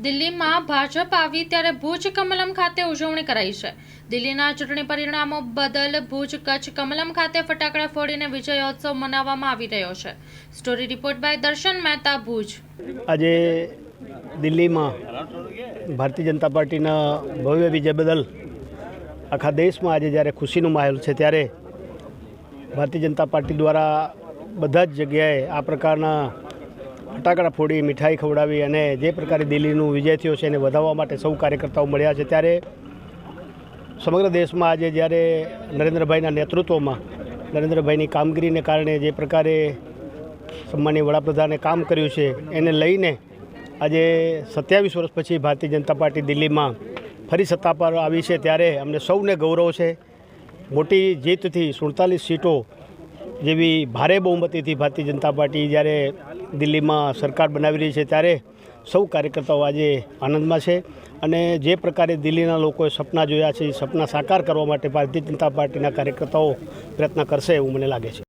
દિલ્હીમાં ભાજપ આવી ત્યારે ભુજ કમલમ ખાતે ઉજવણી કરાઈ છે। દિલ્હીના ચૂંટણી પરિણામો બદલ ભુજ કચ્છ કમલમ ખાતે ફટાકડા ફોડીને વિજયોત્સવ મનાવવામાં આવી રહ્યો છે। સ્ટોરી રિપોર્ટ બાય દર્શન મહેતા, ભુજ। આજે દિલ્હીમાં ભારતીય જનતા પાર્ટીના ભવ્ય વિજય બદલ આખા દેશમાં આજે જ્યારે ખુશીનો માહોલ છે, ત્યારે ભારતીય જનતા પાર્ટી દ્વારા બધા જ જગ્યાએ આ પ્રકારના ફટાકડા ફોડી, મીઠાઈ ખવડાવી અને જે પ્રકારે દિલ્હીનું વિજય થયો છે એને વધાવવા માટે સૌ કાર્યકર્તાઓ મળ્યા છે। ત્યારે સમગ્ર દેશમાં આજે જ્યારે નરેન્દ્રભાઈના નેતૃત્વમાં, નરેન્દ્રભાઈની કામગીરીને કારણે જે પ્રકારે સન્માનીય વડાપ્રધાને કામ કર્યું છે એને લઈને આજે 27 વર્ષ પછી ભારતીય જનતા પાર્ટી દિલ્હીમાં ફરી સત્તા પર આવી છે। ત્યારે અમને સૌને ગૌરવ છે। મોટી જીતથી 47 સીટો જેવી ભારે બહુમતીથી ભારતીય જનતા પાર્ટી જ્યારે દિલ્હીમાં સરકાર બનાવી રહી છે, ત્યારે સૌ કાર્યકર્તાઓ આજે આનંદમાં છે અને જે પ્રકારે દિલ્હીના લોકોએ સપના જોયા છે એ સપના સાકાર કરવા માટે ભારતીય જનતા પાર્ટીના કાર્યકર્તાઓ પ્રયત્ન કરશે એવું મને લાગે છે।